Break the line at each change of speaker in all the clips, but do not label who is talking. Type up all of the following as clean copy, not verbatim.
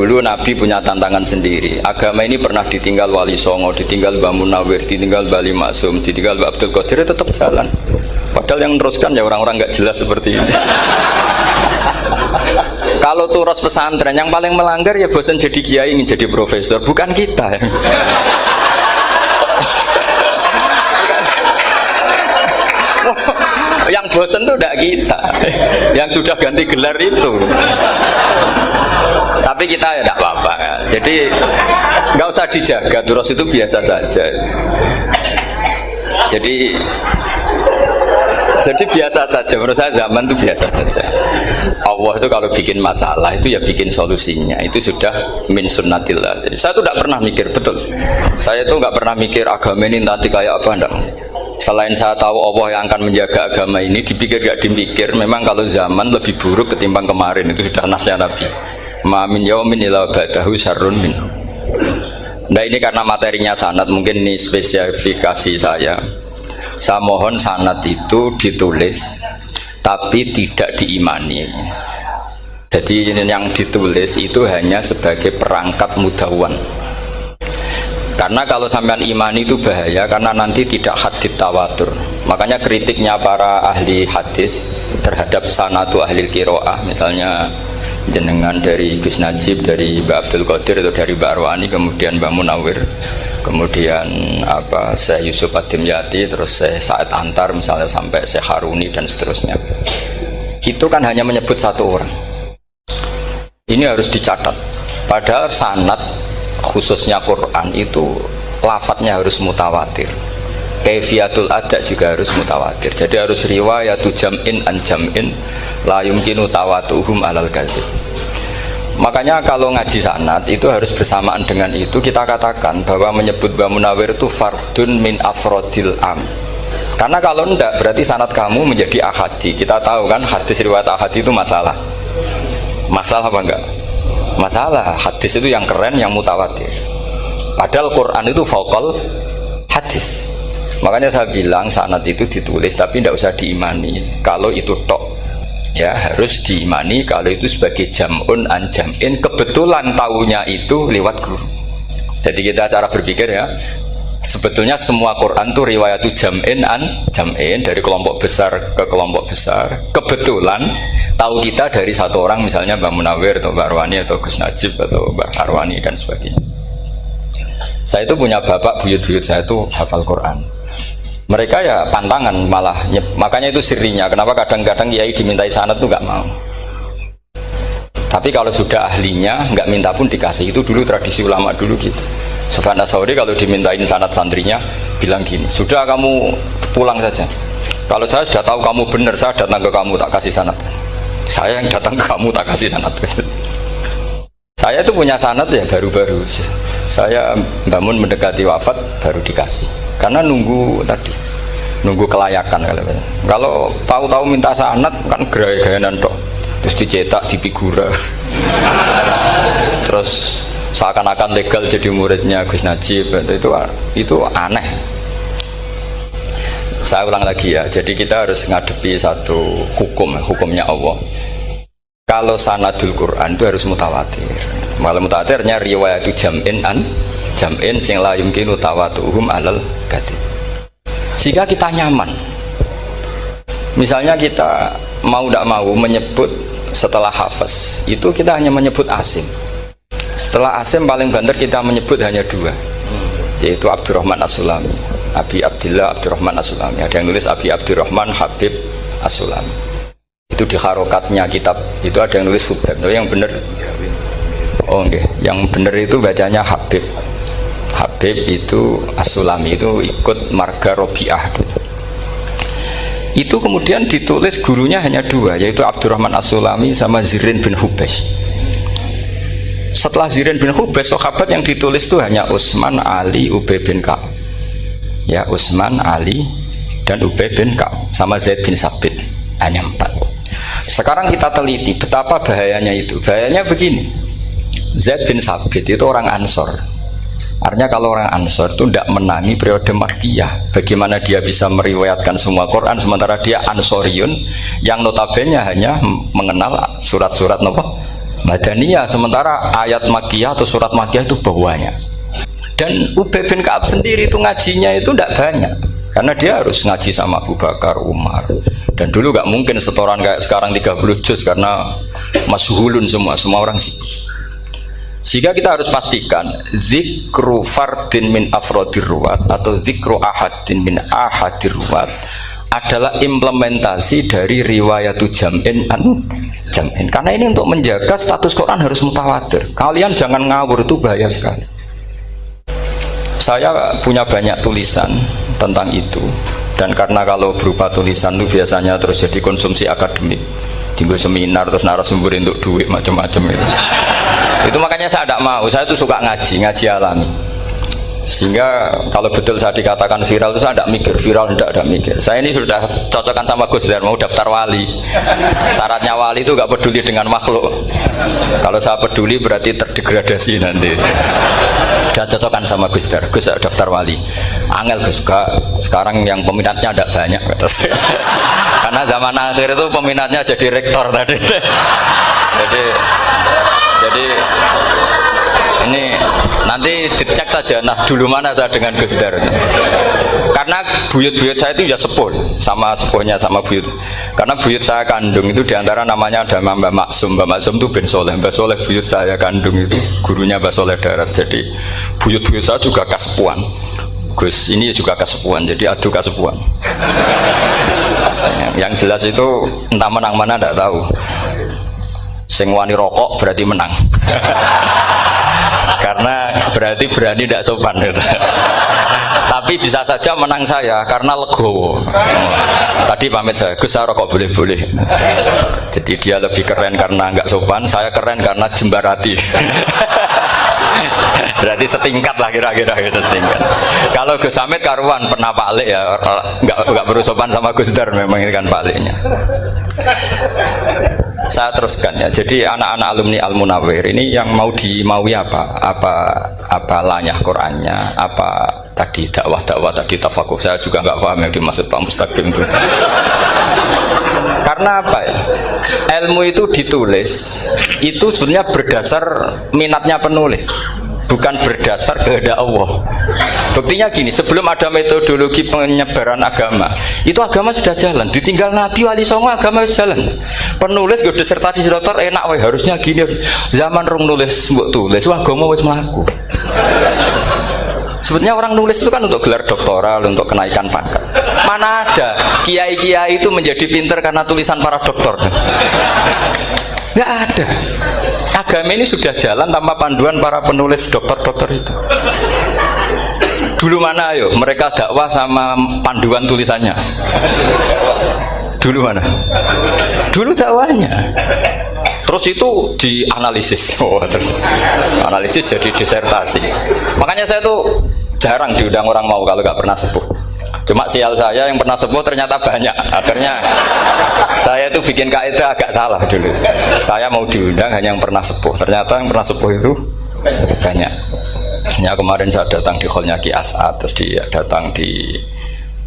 dulu Nabi punya tantangan sendiri. Agama ini pernah ditinggal Wali Songo, ditinggal Mbah Munawir, ditinggal Bali Maksum, ditinggal Mbah Abdul Qadir, tetap jalan. Padahal yang meneruskan ya orang-orang nggak jelas seperti ini. Kalau turos pesantren yang paling melanggar ya bosan jadi kiai ingin jadi profesor, bukan kita. Yang bosan tuh tidak kita, yang sudah ganti gelar itu. Tapi kita ya tidak apa-apa. Jadi nggak usah dijaga, turos itu biasa saja. Jadi biasa saja, menurut saya zaman itu biasa saja. Allah itu kalau bikin masalah itu ya bikin solusinya, itu sudah min sunnatillah. Jadi saya tuh tidak pernah mikir, betul. Saya tuh nggak pernah mikir agama ini nanti kayak apa, enggak. Selain saya tahu Allah yang akan menjaga agama ini, dipikir gak dipikir, memang kalau zaman lebih buruk ketimbang kemarin, itu sudah nasnya Nabi. Ma min yaumin illa ba'dahu syarrun minhu. Nah ini karena materinya sanad, mungkin ini spesifikasi saya. Saya mohon sanad itu ditulis tapi tidak diimani. Jadi yang ditulis itu hanya sebagai perangkat mudawwan. Karena kalau sampean imani itu bahaya, karena nanti tidak hadits tawatur. Makanya kritiknya para ahli hadis terhadap sanadu ahli qiraah, misalnya jenengan dari Gus Najib, dari Mbak Abdul Qadir atau dari Mbak Arwani, kemudian Mbak Munawir, kemudian Syekh Yusuf Ad-Dimyati, terus Syekh Sa'id Antar misalnya sampai Syekh Haruni dan seterusnya. Itu kan hanya menyebut satu orang. Ini harus dicatat. Padahal sanad khususnya Quran itu lafadznya harus mutawatir, kaifiyatul ada juga harus mutawatir. Jadi harus riwayatu jam'in an jam'in la yumkinu tawatuhum alal kadzib. Makanya kalau ngaji sanad itu harus bersamaan dengan itu kita katakan bahwa menyebut Mbah Munawir itu fardun min afrodil am. Karena kalau enggak berarti sanad kamu menjadi ahadi. Kita tahu kan hadis riwayat ahadi itu masalah. Masalah apa enggak? Masalah. Hadis itu yang keren, yang mutawatir. Padahal Quran itu fauqal hadis. Makanya saya bilang sanad itu ditulis tapi tidak usah diimani. Kalau itu tok, ya harus diimani kalau itu sebagai jam'un an jam'in. Kebetulan taunya itu lewat guru. Jadi kita cara berpikir ya, sebetulnya semua Quran itu riwayatu jam'in an jam'in, dari kelompok besar ke kelompok besar. Kebetulan tahu kita dari satu orang, misalnya Mbak Munawir atau Mbak Arwani atau Gus Najib atau Mbak Arwani dan sebagainya. Saya itu punya bapak, buyut-buyut saya itu hafal Quran. Mereka ya pantangan malah, makanya itu sirinya. Kenapa kadang-kadang kiai dimintai sanad itu nggak mau. Tapi kalau sudah ahlinya nggak minta pun dikasih. Itu dulu tradisi ulama dulu gitu. Sufyan Ats-Tsauri kalau dimintain sanad santrinya bilang gini, sudah kamu pulang saja. Kalau saya sudah tahu kamu benar, saya datang ke kamu tak kasih sanad. Saya yang datang ke kamu tak kasih sanad. Saya itu punya sanad ya baru-baru. Saya bangun mendekati wafat baru dikasih. Karena nunggu tadi, nunggu kelayakan. Kalau tahu-tahu minta sanad kan gaya-gayanan tok. Terus dicetak di figura. Terus seakan-akan legal jadi muridnya Gus Najib. Itu aneh. Saya ulang lagi ya. Jadi kita harus ngadepi satu hukumnya Allah. Kalau sanadul Quran itu harus mutawatir. Malah mutawatirnya riwayatu jam'in an jam'in sing la yumkinu tawatuhum alal kadzib. Sehingga kita nyaman. Misalnya kita mau tidak mau menyebut setelah hafaz itu kita hanya menyebut asim. Setelah asim paling banter kita menyebut hanya dua, yaitu Abdurrahman As-Sulami, Abi Abdillah Abdurrahman As-Sulami. Ada yang nulis Abi Abdurrahman Habib As-Sulami. Itu di harokatnya kitab itu ada yang nulis Hubab. Yang benar, oh enggak, yang benar itu bacanya Habib. Habib itu As-Sulami, itu ikut marga Robi'ah. Itu kemudian ditulis gurunya hanya dua, yaitu Abdurrahman As-Sulami sama Zirin bin Hubes. Setelah Zirin bin Hubes, sahabat yang ditulis itu hanya Utsman, Ali, Ubay bin Ka'ab. Ya, Utsman, Ali dan Ubay bin Ka'ab sama Zaid bin Sabit, hanya 4. Sekarang kita teliti betapa bahayanya itu. Bahayanya begini, Zaid bin Sabit itu orang Ansor. Artinya kalau orang Ansor itu tidak menangi periode Makkiyah. Bagaimana dia bisa meriwayatkan semua Quran sementara dia Ansoriun yang notabene hanya mengenal surat-surat Madaniyah, sementara ayat Makkiyah atau surat Makkiyah itu bawahnya. Dan Ubay bin Ka'ab sendiri itu ngajinya itu tidak banyak, karena dia harus ngaji sama Abu Bakar, Umar. Dan dulu nggak mungkin setoran kayak sekarang 30 juz karena masyhulun semua orang sibuk. Sehingga kita harus pastikan zikru fardin min afrodir ruwat atau zikru ahadin min ahadir ruwat adalah implementasi dari riwayatu jam'in an jam'in. Karena ini untuk menjaga status Quran harus mutawatir. Kalian jangan ngawur, itu bahaya sekali. Saya punya banyak tulisan tentang itu, dan karena kalau berupa tulisan itu biasanya terus jadi konsumsi akademik, tinggal seminar terus narasumber untuk duit macam-macam itu. Itu makanya saya tidak mau. Saya itu suka ngaji alami. Sehingga kalau betul saya dikatakan viral itu saya tidak mikir, viral tidak mikir. Saya ini sudah cocokkan sama Gus Dar, mau daftar wali. Syaratnya wali itu nggak peduli dengan makhluk. Kalau saya peduli berarti terdegradasi nanti. Sudah cocokkan sama Gus Dar, Gus daftar wali. Angel Gus, sekarang yang peminatnya tidak banyak. Karena zaman akhir itu peminatnya jadi rektor tadi. Jadi ini nanti dicek saja. Nah, dulu mana saya dengan Gus Dar? Karena buyut-buyut saya itu ya sepuh, sama sepuhnya sama buyut. Karena buyut saya kandung itu diantara namanya ada Mbak Maksum. Mbak Maksum itu bin Soleh. Mbak Soleh buyut saya kandung itu gurunya Mbak Soleh Darat. Jadi buyut-buyut saya juga kasepuan. Gus ini juga kasepuan. Jadi adu kasepuan. Yang jelas itu entah menang mana tidak tahu. Sing wani rokok berarti menang. Karena berarti berani tidak sopan gitu. Tapi bisa saja menang saya karena legowo. Tadi pamit saya, Gus saya rokok boleh-boleh. Jadi dia lebih keren karena nggak sopan, saya keren karena jembarati. Berarti setingkat lah kira-kira gitu, setingkat. Kalau Gus Hamid karuan pernah Pak Alik ya, nggak berusopan sama Gus Dar, memang ini kan Pak Aliknya. Saya teruskan ya. Jadi anak-anak alumni Al Munawwir ini yang dimaui apa lanyah Qurannya, apa tadi dakwah tadi tafakuh. Saya juga nggak paham yang dimaksud Pak Mustaqim itu. Karena apa ya? Ilmu itu ditulis itu sebenarnya berdasar minatnya penulis, bukan berdasar kehendak Allah. Buktinya gini, sebelum ada metodologi penyebaran agama, itu agama sudah jalan. Ditinggal Nabi Wali Songo, agama sudah jalan. Penulis gue disertasi dokter enak, harusnya gini. Zaman rong nulis mbok tulis, wah agama wis mlaku. Sebetulnya orang nulis itu kan untuk gelar doktoral, untuk kenaikan pangkat. Mana ada kiai-kiai itu menjadi pinter karena tulisan para doktor? Nggak ada. Agama ini sudah jalan tanpa panduan para penulis dokter-dokter itu. Dulu mana ayo mereka dakwah sama panduan tulisannya? Dulu mana? Dulu dakwahnya. Terus itu dianalisis. Terus analisis jadi disertasi. Makanya saya tuh jarang diundang orang mau kalau nggak pernah sepuh. Cuma sial saya yang pernah sepuh ternyata banyak. Akhirnya saya itu bikin kaidah agak salah dulu. Saya mau diundang hanya yang pernah sepuh. Ternyata yang pernah sepuh itu banyak. Ya kemarin saya datang di hallnya Ki As'ad, terus dia datang di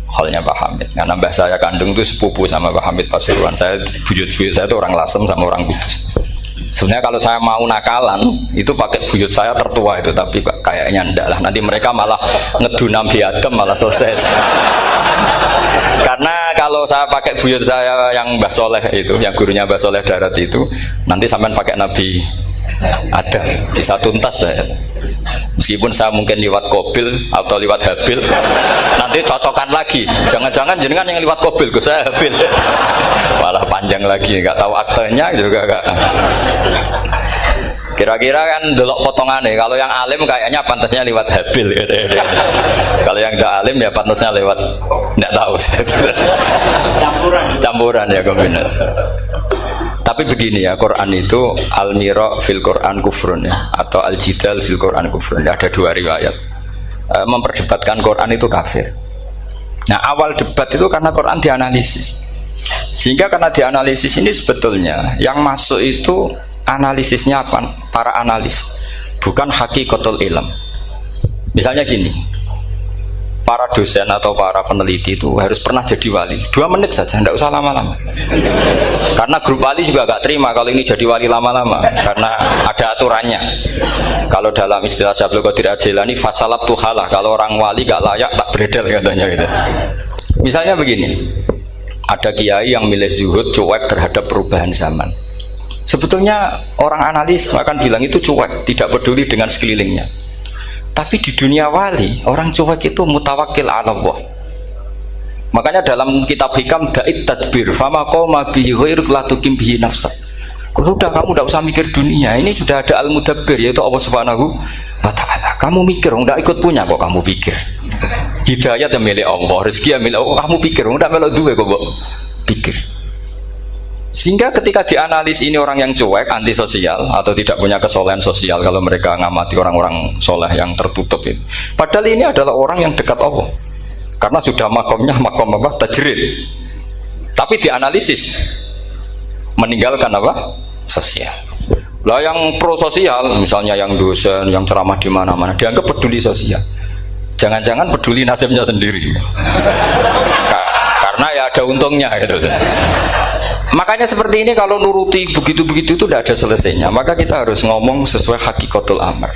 hallnya Pak Hamid. Karena mbah saya kandung itu sepupu sama Pak Hamid Pasuruan. Saya buyut-buyut saya itu orang Lasem sama orang Kudus. Sebenarnya kalau saya mau nakalan itu pakai buyut saya tertua itu, tapi kayaknya enggak lah. Nanti mereka malah ngedu Nabi Adam malah selesai. Karena kalau saya pakai buyut saya yang Mbah Soleh itu, yang gurunya Mbah Soleh Darat itu, nanti sampean pakai Nabi Adam bisa tuntas saya. Meskipun saya mungkin lewat Kobil atau lewat Habil, nanti cocokan lagi. Jangan-jangan jenengan yang lewat Kobil, gue saya Habil. Malah panjang lagi, nggak tahu aktenya juga nggak. Kira-kira kan delok potongannya. Kalau yang alim kayaknya pantasnya lewat Habil. Gitu. Kalau yang tidak alim ya pantasnya lewat nggak tahu. Campuran ya kombinasi. Tapi begini ya, Quran itu al-mira fil Quran kufrun ya, atau al-jidal fil Quran kufrun. Ada dua riwayat. Memperdebatkan Quran itu kafir. Nah, awal debat itu karena Quran dianalisis. Sehingga karena dianalisis ini sebetulnya yang masuk itu analisisnya apa? Para analis, bukan hakikatul ilm. Misalnya gini, para dosen atau para peneliti itu harus pernah jadi wali. 2 menit saja, tidak usah lama-lama. Karena grup wali juga gak terima kalau ini jadi wali lama-lama, karena ada aturannya. Kalau dalam istilah Syaikhul Qadir Al-Jilani, fasalab tuhalah, kalau orang wali gak layak tak beredel katanya gitu. Misalnya begini, ada kiai yang milih zuhud, cuek terhadap perubahan zaman. Sebetulnya orang analis akan bilang itu cuek, tidak peduli dengan sekelilingnya. Tapi di dunia wali, orang cuek itu mutawakkil ala Allah. Makanya dalam kitab hikam da'it tadbir fama qoma bihi ghairuk la tuqim bihi nafsak. Sudah, kamu tidak usah mikir dunia, ini sudah ada al-mudabbir, yaitu Allah Subhanahu wa ta'ala. Kamu mikir, tidak ikut punya kok kamu pikir. Hidayah yang milik Allah, rezeki yang milik Allah, kamu pikir, tidak melok duwe kok pikir. Sehingga ketika dianalisis ini orang yang cuek, antisosial atau tidak punya kesolehan sosial, kalau mereka ngamati orang-orang soleh yang tertutup itu. Padahal ini adalah orang yang dekat Allah, karena sudah makomnya makom apa? Tajrid. Tapi dianalisis meninggalkan apa? Sosial. Lah yang pro sosial, misalnya yang dosen, yang ceramah di mana-mana, dianggap peduli sosial. Jangan-jangan peduli nasibnya sendiri. Karena ya ada untungnya gitu. Makanya seperti ini kalau nuruti begitu-begitu itu tidak ada selesainya. Maka kita harus ngomong sesuai hakikatul amr,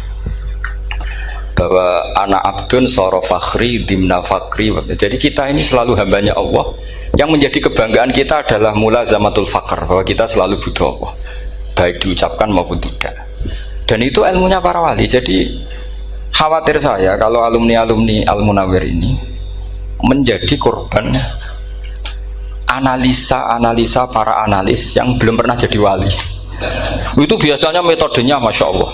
bahwa anak abdun soro fakhri dimna fakri. Jadi kita ini selalu hambanya Allah. Yang menjadi kebanggaan kita adalah mulazamatul fakr, bahwa kita selalu butuh Allah, baik diucapkan maupun tidak. Dan itu ilmunya para wali. Jadi khawatir saya kalau alumni-alumni Al-Munawwir ini menjadi korban analisa para analis yang belum pernah jadi wali. Itu biasanya metodenya Masya Allah.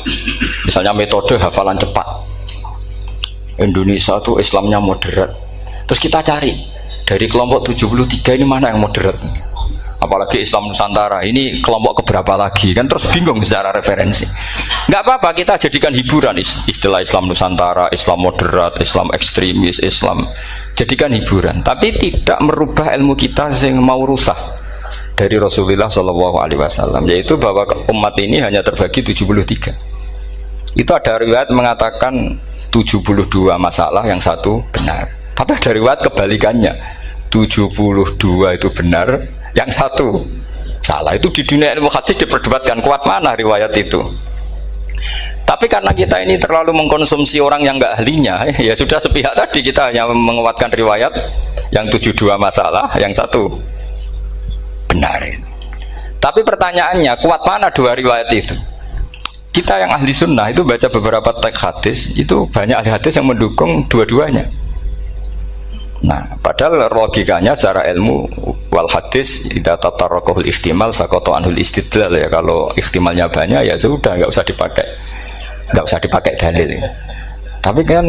Misalnya metode hafalan cepat. Indonesia tuh Islamnya moderat. Terus kita cari dari kelompok 73 ini mana yang moderat. Apalagi Islam Nusantara ini kelompok keberapa lagi, kan terus bingung secara referensi. Nggak apa-apa, kita jadikan hiburan istilah Islam Nusantara, Islam moderat, Islam ekstremis, Islam, jadikan hiburan, tapi tidak merubah ilmu kita yang mau rusak dari Rasulullah SAW, yaitu bahwa umat ini hanya terbagi 73. Itu ada riwayat mengatakan 72 masalah, yang 1 benar. Tapi ada riwayat kebalikannya, 72 itu benar, yang 1 salah. Itu di dunia ilmu hadis diperdebatkan kuat mana riwayat itu. Tapi karena kita ini terlalu mengkonsumsi orang yang nggak ahlinya, ya sudah sepihak tadi, kita hanya menguatkan riwayat yang 72 masalah, yang 1 benar. Tapi pertanyaannya, kuat mana 2 riwayat itu? Kita yang ahli sunnah itu baca beberapa teks hadis, itu banyak ahli hadis yang mendukung dua-duanya. Nah, padahal logikanya secara ilmu wal hadis idza tatarraqahul ihtimal saqata anhul istidlal, ya kalau ihtimalnya banyak ya sudah nggak usah dipakai dalil. Tapi kan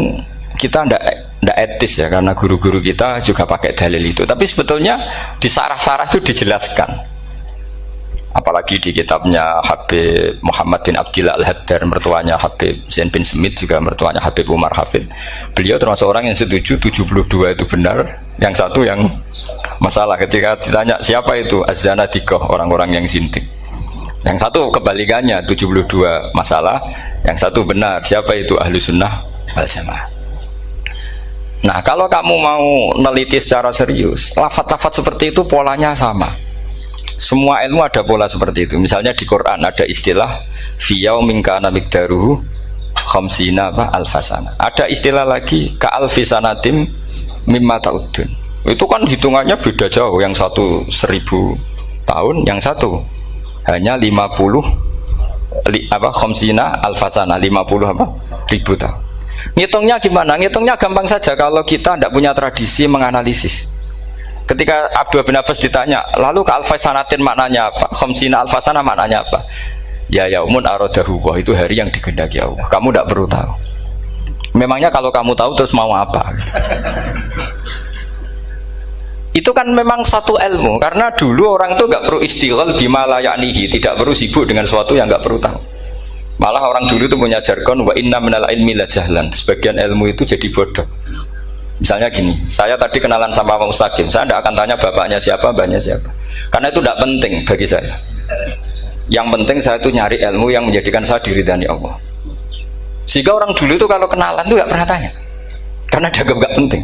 kita ndak etis ya, karena guru-guru kita juga pakai dalil itu. Tapi sebetulnya di sarah-sarah itu dijelaskan. Apalagi di kitabnya Habib Muhammad bin Abdillah Al-Haddar, mertuanya Habib Zain bin Smith, juga mertuanya Habib Umar Hafid. Beliau termasuk orang yang setuju 72 itu benar, yang 1 yang masalah. Ketika ditanya siapa itu Az-Zanadiqah, orang-orang yang sintik, yang 1 kebalikannya 72 masalah, yang 1 benar, siapa itu Ahlu Sunnah wal Jamaah. Nah, kalau kamu mau neliti secara serius, lafaz-lafaz seperti itu polanya sama. Semua ilmu ada pola seperti itu. Misalnya di Quran ada istilah fi yaumin kana miqdaruhu khamsina alfasana. Ada istilah lagi ka alfisanatim mimma ta'udun. Itu kan hitungannya beda jauh. Yang 1 1000 tahun, yang 1 hanya 50 khamsina alfasana, 50 ribu tahun. Ngitungnya gimana? Ngitungnya gampang saja kalau kita tidak punya tradisi menganalisis. Ketika Abdul bin Abbas ditanya, lalu ke alfasanatin maknanya apa? Khamsina alfasana maknanya apa? Ya yaumun aradahu, itu hari yang dikehendaki Allah. Kamu tidak perlu tahu. Memangnya kalau kamu tahu terus mau apa? Itu kan memang satu ilmu, karena dulu orang itu nggak perlu istighal bima la ya'nihi, tidak perlu sibuk dengan sesuatu yang nggak perlu tahu. Malah orang dulu itu punya jargon wa inna minal ilmi la jahlan. Sebagian ilmu itu jadi bodoh. Misalnya gini, saya tadi kenalan sama Pak Mustaqim, saya tidak akan tanya bapaknya siapa, mbaknya siapa, karena itu tidak penting bagi saya. Yang penting saya itu nyari ilmu yang menjadikan saya diridani Allah. Sehingga orang dulu itu kalau kenalan itu nggak pernah tanya. karena dianggap nggak penting.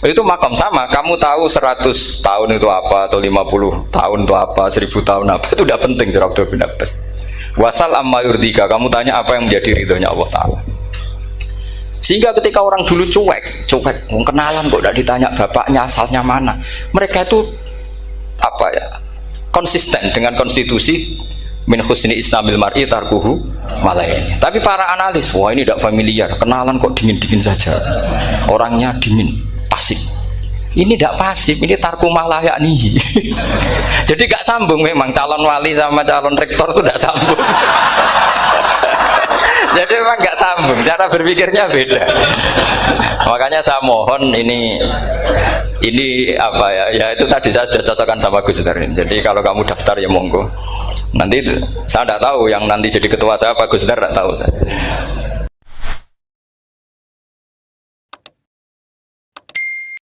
Itu makam sama, kamu tahu 100 tahun itu apa, atau 50 tahun itu apa, 1000 tahun apa, itu udah penting cara Abdul bin Abbas. Wasal amma yurdika, kamu tanya apa yang menjadi ridhonya Allah Ta'ala. Sehingga ketika orang dulu cuek, kenalan kok tidak ditanya bapaknya asalnya mana, mereka itu apa ya, konsisten dengan konstitusi min husni islamil mar'i tarkuhu malaini. Tapi para analis, wah ini tidak familiar, kenalan kok dingin-dingin saja, orangnya dingin, pasif. Ini tidak pasif, ini tarku malah yakni. Jadi gak sambung memang calon wali sama calon rektor itu tidak sambung. Jadi memang gak sambung, cara berpikirnya beda. Makanya saya mohon ini apa ya? Ya itu tadi saya sudah cocokkan sama Gus Dar. Jadi kalau kamu daftar ya monggo. Nanti saya tidak tahu yang nanti jadi ketua saya Pak Gus Dar, tidak tahu saya.